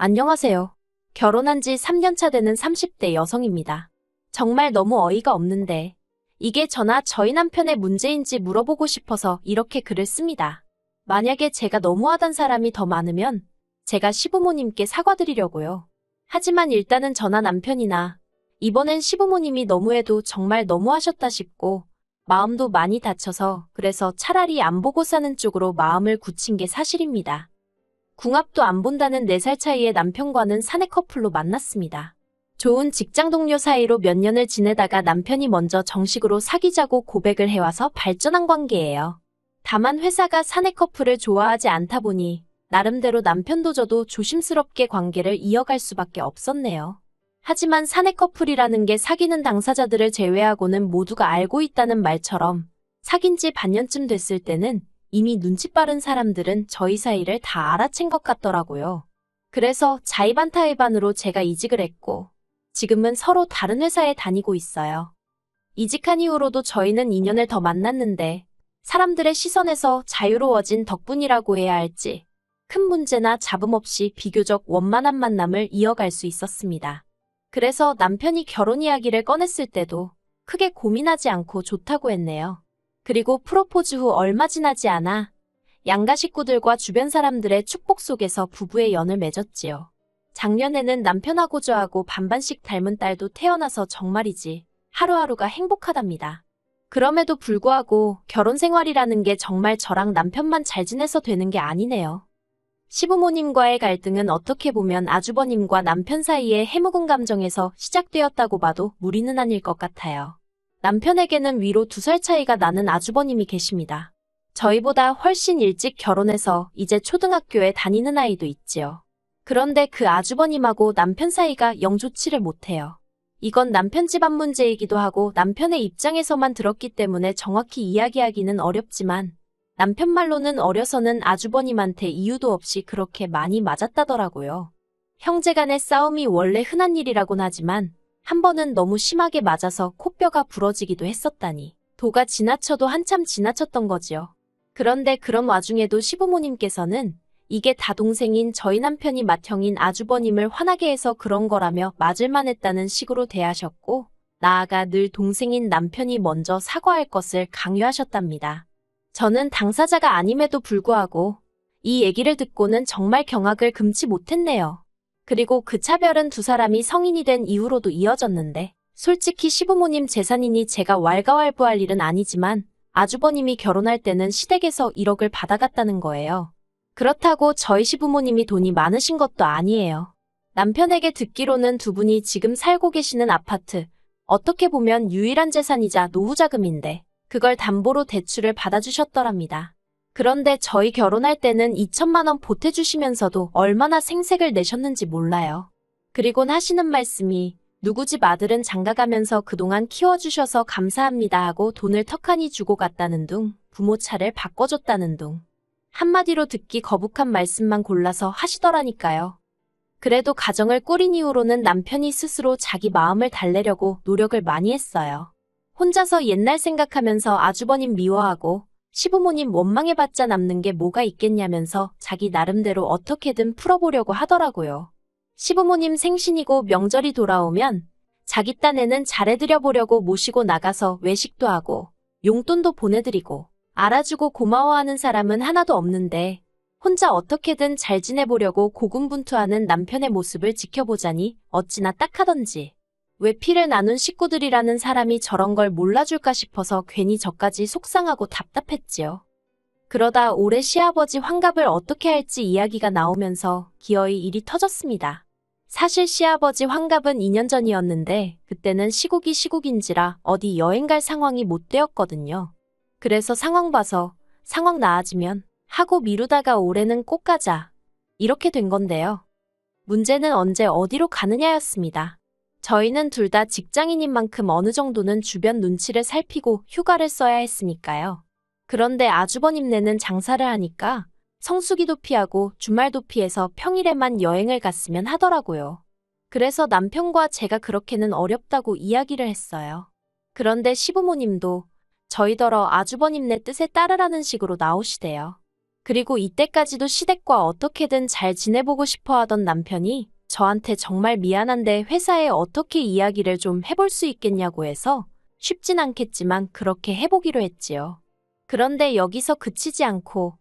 안녕하세요. 결혼한 지 3년 차 되는 30대 여성입니다. 정말 너무 어이가 없는데 이게 저나 저희 남편의 문제인지 물어보고 싶어서 이렇게 글을 씁니다. 만약에 제가 너무하던 사람이 더 많으면 제가 시부모님께 사과드리려고요. 하지만 일단은 저나 남편이나 이번엔 시부모님이 너무해도 정말 너무하셨다 싶고 마음도 많이 다쳐서 그래서 차라리 안 보고 사는 쪽으로 마음을 굳힌 게 사실입니다. 궁합도 안 본다는 4살 차이의 남편과는 사내 커플로 만났습니다. 좋은 직장 동료 사이로 몇 년을 지내다가 남편이 먼저 정식으로 사귀자고 고백을 해와서 발전한 관계예요. 다만 회사가 사내 커플을 좋아하지 않다 보니 나름대로 남편도 저도 조심스럽게 관계를 이어갈 수밖에 없었네요. 하지만 사내 커플이라는 게 사귀는 당사자들을 제외하고는 모두가 알고 있다는 말처럼 사귄 지 반년쯤 됐을 때는 이미 눈치 빠른 사람들은 저희 사이를 다 알아챈 것 같더라고요. 그래서 자의반타의반으로 제가 이직을 했고 지금은 서로 다른 회사에 다니고 있어요. 이직한 이후로도 저희는 2년을 더 만났는데 사람들의 시선에서 자유로워진 덕분이라고 해야 할지 큰 문제나 잡음 없이 비교적 원만한 만남을 이어갈 수 있었습니다. 그래서 남편이 결혼 이야기를 꺼냈을 때도 크게 고민하지 않고 좋다고 했네요. 그리고 프로포즈 후 얼마 지나지 않아 양가 식구들과 주변 사람들의 축복 속에서 부부의 연을 맺었지요. 작년에는 남편하고 저하고 반반씩 닮은 딸도 태어나서 정말이지 하루하루가 행복하답니다. 그럼에도 불구하고 결혼 생활이라는 게 정말 저랑 남편만 잘 지내서 되는 게 아니네요. 시부모님과의 갈등은 어떻게 보면 아주버님과 남편 사이의 해묵은 감정에서 시작되었다고 봐도 무리는 아닐 것 같아요. 남편에게는 위로 2살 차이가 나는 아주버님이 계십니다. 저희보다 훨씬 일찍 결혼해서 이제 초등학교에 다니는 아이도 있지요. 그런데 그 아주버님하고 남편 사이가 영 좋지를 못해요. 이건 남편 집안 문제이기도 하고 남편의 입장에서만 들었기 때문에 정확히 이야기하기는 어렵지만 남편 말로는 어려서는 아주버님한테 이유도 없이 그렇게 많이 맞았다더라고요. 형제간의 싸움이 원래 흔한 일이라곤 하지만 한 번은 너무 심하게 맞아서 코뼈가 부러지기도 했었다니 도가 지나쳐도 한참 지나쳤던 거지요. 그런데 그런 와중에도 시부모님께서는 이게 다 동생인 저희 남편이 맏형인 아주버님을 화나게 해서 그런 거라며 맞을만 했다는 식으로 대하셨고 나아가 늘 동생인 남편이 먼저 사과할 것을 강요하셨답니다. 저는 당사자가 아님에도 불구하고 이 얘기를 듣고는 정말 경악을 금치 못했네요. 그리고 그 차별은 2사람이 성인이 된 이후로도 이어졌는데 솔직히 시부모님 재산이니 제가 왈가왈부할 일은 아니지만 아주버님이 결혼할 때는 시댁에서 1억을 받아갔다는 거예요. 그렇다고 저희 시부모님이 돈이 많으신 것도 아니에요. 남편에게 듣기로는 두 분이 지금 살고 계시는 아파트, 어떻게 보면 유일한 재산이자 노후자금인데 그걸 담보로 대출을 받아주셨더랍니다. 그런데 저희 결혼할 때는 2천만 원 보태주시면서도 얼마나 생색을 내셨는지 몰라요. 그리곤 하시는 말씀이 누구 집 아들은 장가가면서 그동안 키워주셔서 감사합니다 하고 돈을 턱하니 주고 갔다는 둥, 부모 차를 바꿔줬다는 둥. 한마디로 듣기 거북한 말씀만 골라서 하시더라니까요. 그래도 가정을 꾸린 이후로는 남편이 스스로 자기 마음을 달래려고 노력을 많이 했어요. 혼자서 옛날 생각하면서 아주버님 미워하고 시부모님 원망해봤자 남는 게 뭐가 있겠냐면서 자기 나름대로 어떻게든 풀어보려고 하더라고요. 시부모님 생신이고 명절이 돌아오면 자기 딴에는 잘해드려보려고 모시고 나가서 외식도 하고 용돈도 보내드리고 알아주고 고마워하는 사람은 하나도 없는데 혼자 어떻게든 잘 지내보려고 고군분투하는 남편의 모습을 지켜보자니 어찌나 딱하던지 왜 피를 나눈 식구들이라는 사람이 저런 걸 몰라줄까 싶어서 괜히 저까지 속상하고 답답했지요. 그러다 올해 시아버지 환갑을 어떻게 할지 이야기가 나오면서 기어이 일이 터졌습니다. 사실 시아버지 환갑은 2년 전이었는데 그때는 시국이 시국인지라 어디 여행 갈 상황이 못 되었거든요. 그래서 상황 봐서 상황 나아지면 하고 미루다가 올해는 꼭 가자. 이렇게 된 건데요. 문제는 언제 어디로 가느냐였습니다. 저희는 둘 다 직장인인 만큼 어느 정도는 주변 눈치를 살피고 휴가를 써야 했으니까요. 그런데 아주버님네는 장사를 하니까 성수기도 피하고 주말도 피해서 평일에만 여행을 갔으면 하더라고요. 그래서 남편과 제가 그렇게는 어렵다고 이야기를 했어요. 그런데 시부모님도 저희더러 아주버님네 뜻에 따르라는 식으로 나오시대요. 그리고 이때까지도 시댁과 어떻게든 잘 지내보고 싶어 하던 남편이 저한테 정말 미안한데 회사에 어떻게 이야기를 좀 해볼 수 있겠냐고 해서 쉽진 않겠지만 그렇게 해보기로 했지요. 그런데 여기서 그치지 않고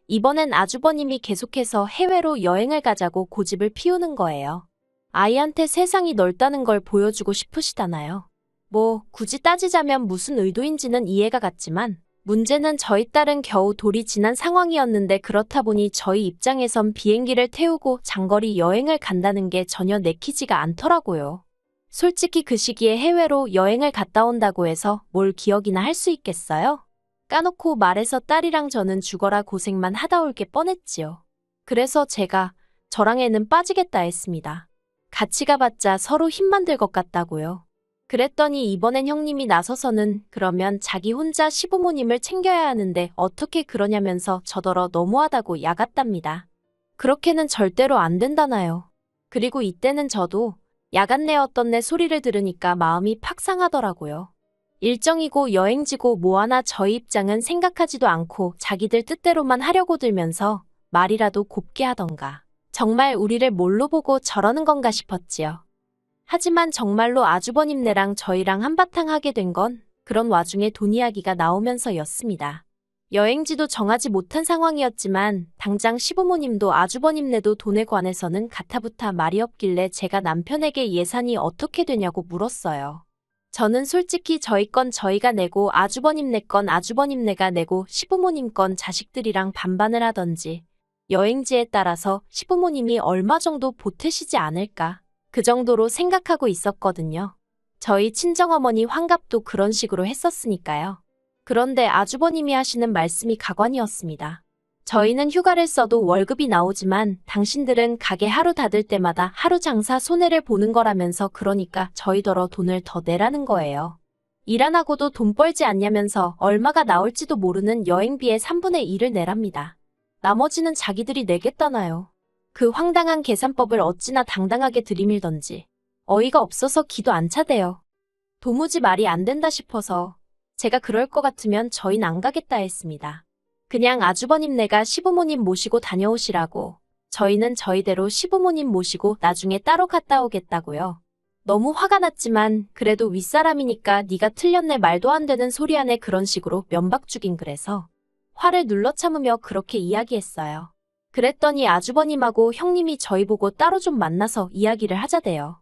이번엔 아주버님이 계속해서 해외로 여행을 가자고 고집을 피우는 거예요. 아이한테 세상이 넓다는 걸 보여주고 싶으시다나요? 뭐 굳이 따지자면 무슨 의도인지는 이해가 갔지만 문제는 저희 딸은 겨우 돌이 지난 상황이었는데 그렇다 보니 저희 입장에선 비행기를 태우고 장거리 여행을 간다는 게 전혀 내키지가 않더라고요. 솔직히 그 시기에 해외로 여행을 갔다 온다고 해서 뭘 기억이나 할 수 있겠어요? 까놓고 말해서 딸이랑 저는 죽어라 고생만 하다 올 게 뻔했지요. 그래서 제가 저랑 애는 빠지겠다 했습니다. 같이 가봤자 서로 힘만 들 것 같다고요. 그랬더니 이번엔 형님이 나서서는 그러면 자기 혼자 시부모님을 챙겨야 하는데 어떻게 그러냐면서 저더러 너무하다고 야갔답니다. 그렇게는 절대로 안 된다나요. 그리고 이때는 저도 야간내 어떤 내 소리를 들으니까 마음이 팍 상하더라고요. 일정이고 여행지고 뭐하나 저희 입장은 생각하지도 않고 자기들 뜻대로만 하려고 들면서 말이라도 곱게 하던가. 정말 우리를 뭘로 보고 저러는 건가 싶었지요. 하지만 정말로 아주버님네랑 저희랑 한바탕 하게 된 건 그런 와중에 돈 이야기가 나오면서였습니다. 여행지도 정하지 못한 상황이었지만 당장 시부모님도 아주버님네도 돈에 관해서는 가타부타 말이 없길래 제가 남편에게 예산이 어떻게 되냐고 물었어요. 저는 솔직히 저희 건 저희가 내고 아주버님네 건 아주버님네가 내고 시부모님 건 자식들이랑 반반을 하던지 여행지에 따라서 시부모님이 얼마 정도 보태시지 않을까 그 정도로 생각하고 있었거든요. 저희 친정어머니 환갑도 그런 식으로 했었으니까요. 그런데 아주버님이 하시는 말씀이 가관이었습니다. 저희는 휴가를 써도 월급이 나오지만 당신들은 가게 하루 닫을 때마다 하루 장사 손해를 보는 거라면서 그러니까 저희더러 돈을 더 내라는 거예요. 일 안 하고도 돈 벌지 않냐면서 얼마가 나올지도 모르는 여행비의 3분의 1을 내랍니다. 나머지는 자기들이 내겠다나요. 그 황당한 계산법을 어찌나 당당하게 들이밀던지 어이가 없어서 기도 안 차대요. 도무지 말이 안 된다 싶어서 제가 그럴 것 같으면 저희는 안 가겠다 했습니다. 그냥 아주버님네가 시부모님 모시고 다녀오시라고 저희는 저희대로 시부모님 모시고 나중에 따로 갔다 오겠다고요. 너무 화가 났지만 그래도 윗사람이니까 네가 틀렸네 말도 안 되는 소리 하네 그런 식으로 면박죽인 그래서 화를 눌러 참으며 그렇게 이야기했어요. 그랬더니 아주버님하고 형님이 저희 보고 따로 좀 만나서 이야기를 하자대요.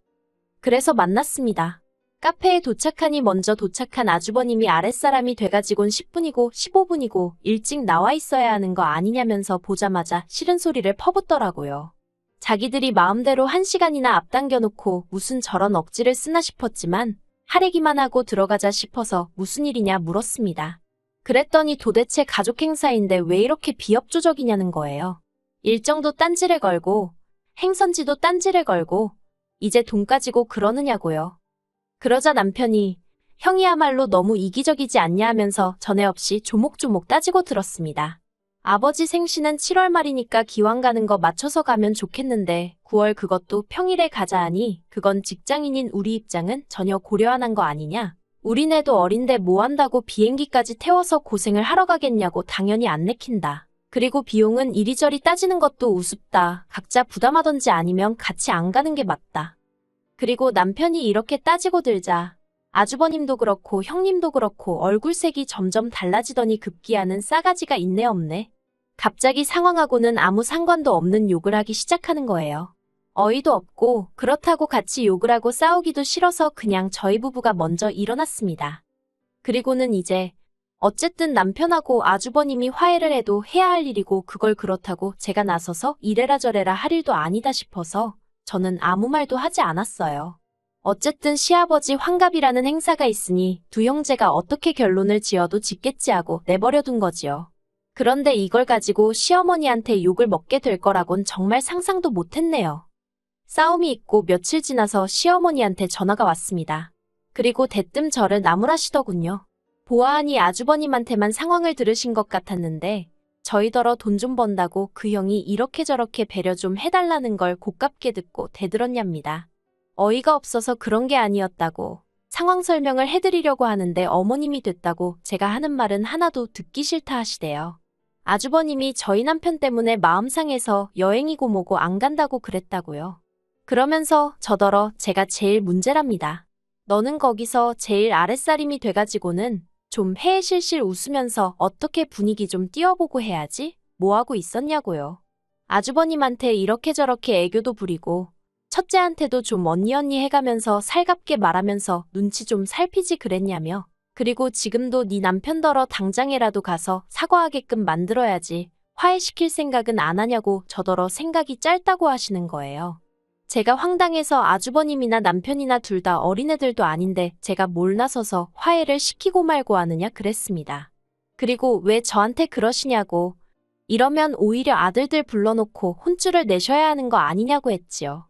그래서 만났습니다. 카페에 도착하니 먼저 도착한 아주버님이 아랫사람이 돼가지곤 10분이고 15분이고 일찍 나와 있어야 하는 거 아니냐면서 보자마자 싫은 소리를 퍼붓더라고요. 자기들이 마음대로 1시간이나 앞당겨놓고 무슨 저런 억지를 쓰나 싶었지만 하래기만 하고 들어가자 싶어서 무슨 일이냐 물었습니다. 그랬더니 도대체 가족 행사인데 왜 이렇게 비협조적이냐는 거예요. 일정도 딴지를 걸고 행선지도 딴지를 걸고 이제 돈 가지고 그러느냐고요. 그러자 남편이 형이야말로 너무 이기적이지 않냐 하면서 전에 없이 조목조목 따지고 들었습니다. 아버지 생신은 7월 말이니까 기왕 가는 거 맞춰서 가면 좋겠는데 9월 그것도 평일에 가자 하니 그건 직장인인 우리 입장은 전혀 고려 안 한 거 아니냐. 우리네도 어린데 뭐 한다고 비행기까지 태워서 고생을 하러 가겠냐고 당연히 안 내킨다. 그리고 비용은 이리저리 따지는 것도 우습다. 각자 부담하던지 아니면 같이 안 가는 게 맞다. 그리고 남편이 이렇게 따지고 들자 아주버님도 그렇고 형님도 그렇고 얼굴색이 점점 달라지더니 급기야는 싸가지가 있네 없네. 갑자기 상황하고는 아무 상관도 없는 욕을 하기 시작하는 거예요. 어이도 없고 그렇다고 같이 욕을 하고 싸우기도 싫어서 그냥 저희 부부가 먼저 일어났습니다. 그리고는 이제 어쨌든 남편하고 아주버님이 화해를 해도 해야 할 일이고 그걸 그렇다고 제가 나서서 이래라 저래라 할 일도 아니다 싶어서 저는 아무 말도 하지 않았어요. 어쨌든 시아버지 환갑이라는 행사가 있으니 두 형제가 어떻게 결론을 지어도 짓겠지 하고 내버려둔 거지요. 그런데 이걸 가지고 시어머니한테 욕을 먹게 될 거라곤 정말 상상도 못했네요. 싸움이 있고 며칠 지나서 시어머니한테 전화가 왔습니다. 그리고 대뜸 저를 나무라시더군요. 보아하니 아주버님한테만 상황을 들으신 것 같았는데 저희더러 돈 좀 번다고 그 형이 이렇게 저렇게 배려 좀 해달라는 걸 고깝게 듣고 대들었냐입니다. 어이가 없어서 그런 게 아니었다고 상황 설명을 해드리려고 하는데 어머님이 됐다고 제가 하는 말은 하나도 듣기 싫다 하시대요. 아주버님이 저희 남편 때문에 마음 상해서 여행이고 뭐고 안 간다고 그랬다고요. 그러면서 저더러 제가 제일 문제랍니다. 너는 거기서 제일 아랫사림이 돼가지고는 좀 해실실 웃으면서 어떻게 분위기 좀 띄워보고 해야지? 뭐하고 있었냐고요. 아주버님한테 이렇게 저렇게 애교도 부리고 첫째한테도 좀 언니 언니 해가면서 살갑게 말하면서 눈치 좀 살피지 그랬냐며. 그리고 지금도 네 남편더러 당장이라도 가서 사과하게끔 만들어야지. 화해시킬 생각은 안 하냐고 저더러 생각이 짧다고 하시는 거예요. 제가 황당해서 아주버님이나 남편이나 둘 다 어린애들도 아닌데 제가 뭘 나서서 화해를 시키고 말고 하느냐 그랬습니다. 그리고 왜 저한테 그러시냐고. 이러면 오히려 아들들 불러놓고 혼쭐을 내셔야 하는 거 아니냐고 했지요.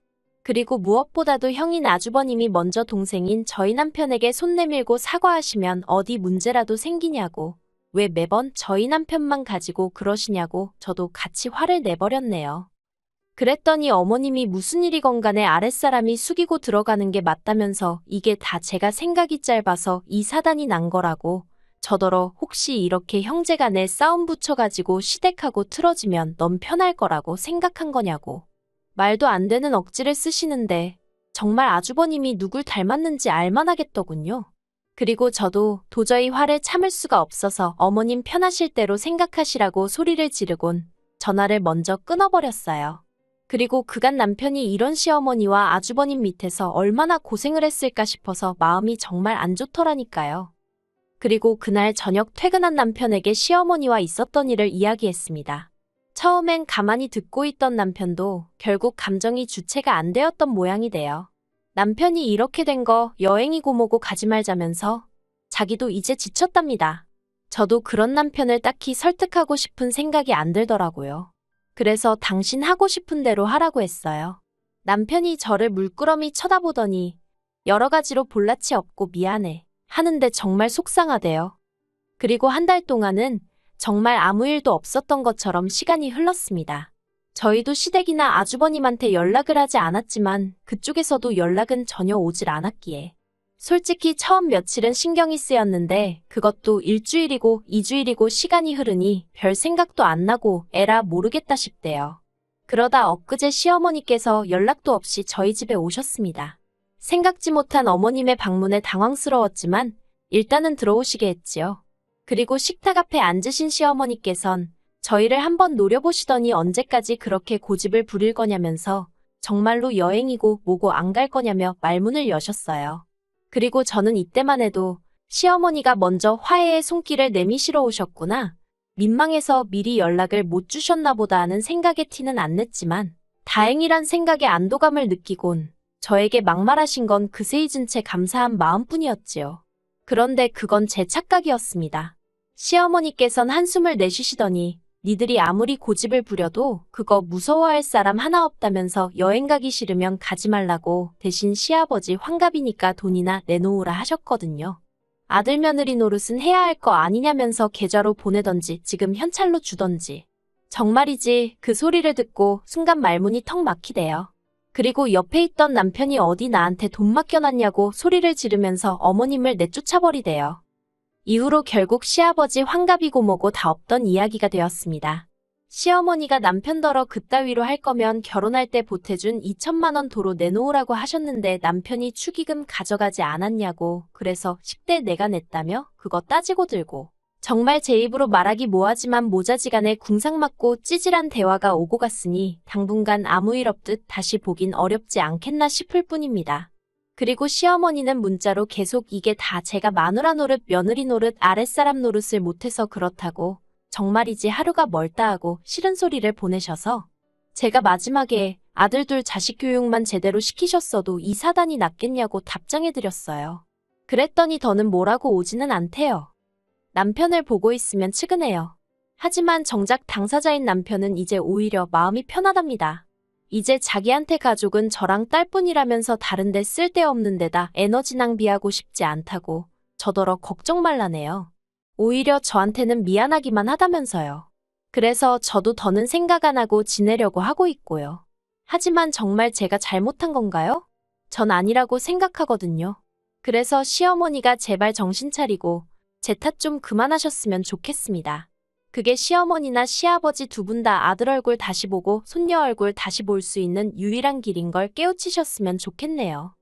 그리고 무엇보다도 형인 아주버님이 먼저 동생인 저희 남편에게 손 내밀고 사과하시면 어디 문제라도 생기냐고. 왜 매번 저희 남편만 가지고 그러시냐고 저도 같이 화를 내버렸네요. 그랬더니 어머님이 무슨 일이건 간에 아랫사람이 숙이고 들어가는 게 맞다면서 이게 다 제가 생각이 짧아서 이 사단이 난 거라고. 저더러 혹시 이렇게 형제간에 싸움 붙여가지고 시댁하고 틀어지면 넌 편할 거라고 생각한 거냐고. 말도 안 되는 억지를 쓰시는데 정말 아주버님이 누굴 닮았는지 알만하겠더군요. 그리고 저도 도저히 화를 참을 수가 없어서 어머님 편하실 대로 생각하시라고 소리를 지르곤 전화를 먼저 끊어버렸어요. 그리고 그간 남편이 이런 시어머니와 아주버님 밑에서 얼마나 고생을 했을까 싶어서 마음이 정말 안 좋더라니까요. 그리고 그날 저녁 퇴근한 남편에게 시어머니와 있었던 일을 이야기했습니다. 처음엔 가만히 듣고 있던 남편도 결국 감정이 주체가 안 되었던 모양이 돼요. 남편이 이렇게 된 거 여행이고 뭐고 가지 말자면서 자기도 이제 지쳤답니다. 저도 그런 남편을 딱히 설득하고 싶은 생각이 안 들더라고요. 그래서 당신 하고 싶은 대로 하라고 했어요. 남편이 저를 물끄러미 쳐다보더니 여러 가지로 볼라치 없고 미안해 하는데 정말 속상하대요. 그리고 한 달 동안은 정말 아무 일도 없었던 것처럼 시간이 흘렀습니다. 저희도 시댁이나 아주버님한테 연락을 하지 않았지만 그쪽에서도 연락은 전혀 오질 않았기에 솔직히 처음 며칠은 신경이 쓰였는데 그것도 일주일이고 2주일이고 시간이 흐르니 별 생각도 안 나고 에라 모르겠다 싶대요. 그러다 엊그제 시어머니께서 연락도 없이 저희 집에 오셨습니다. 생각지 못한 어머님의 방문에 당황스러웠지만 일단은 들어오시게 했지요. 그리고 식탁 앞에 앉으신 시어머니께선 저희를 한번 노려보시더니 언제까지 그렇게 고집을 부릴 거냐면서 정말로 여행이고 뭐고 안 갈 거냐며 말문을 여셨어요. 그리고 저는 이때만 해도 시어머니가 먼저 화해의 손길을 내미시러 오셨구나. 민망해서 미리 연락을 못 주셨나 보다 하는 생각에 티는 안 냈지만 다행이란 생각에 안도감을 느끼곤 저에게 막말하신 건 그새 잊은 채 감사한 마음뿐이었지요. 그런데 그건 제 착각이었습니다. 시어머니께선 한숨을 내쉬시더니 니들이 아무리 고집을 부려도 그거 무서워할 사람 하나 없다면서 여행 가기 싫으면 가지 말라고 대신 시아버지 환갑이니까 돈이나 내놓으라 하셨거든요. 아들 며느리 노릇은 해야 할 거 아니냐면서 계좌로 보내던지 지금 현찰로 주던지. 정말이지 그 소리를 듣고 순간 말문이 턱 막히대요. 그리고 옆에 있던 남편이 어디 나한테 돈 맡겨놨냐고 소리를 지르면서 어머님을 내쫓아버리대요. 이후로 결국 시아버지 환갑이고 뭐고 다 없던 이야기가 되었습니다. 시어머니가 남편더러 그따위로 할 거면 결혼할 때 보태준 2천만 원 도로 내놓으라고 하셨는데 남편이 축의금 가져가지 않았냐고 그래서 10대 내가 냈다며 그거 따지고 들고 정말 제 입으로 말하기 뭐하지만 모자지간에 궁상맞고 찌질한 대화가 오고 갔으니 당분간 아무 일 없듯 다시 보긴 어렵지 않겠나 싶을 뿐입니다. 그리고 시어머니는 문자로 계속 이게 다 제가 마누라 노릇, 며느리 노릇, 아랫사람 노릇을 못해서 그렇다고 정말이지 하루가 멀다 하고 싫은 소리를 보내셔서 제가 마지막에 아들 둘 자식 교육만 제대로 시키셨어도 이 사단이 낫겠냐고 답장해드렸어요. 그랬더니 더는 뭐라고 오지는 않대요. 남편을 보고 있으면 측은해요. 하지만 정작 당사자인 남편은 이제 오히려 마음이 편하답니다. 이제 자기한테 가족은 저랑 딸뿐이라면서 다른데 쓸데없는 데다 에너지 낭비하고 싶지 않다고 저더러 걱정 말라네요. 오히려 저한테는 미안하기만 하다면서요. 그래서 저도 더는 생각 안 하고 지내려고 하고 있고요. 하지만 정말 제가 잘못한 건가요? 전 아니라고 생각하거든요. 그래서 시어머니가 제발 정신 차리고 제 탓 좀 그만하셨으면 좋겠습니다. 그게 시어머니나 시아버지 두 분 다 아들 얼굴 다시 보고 손녀 얼굴 다시 볼 수 있는 유일한 길인 걸 깨우치셨으면 좋겠네요.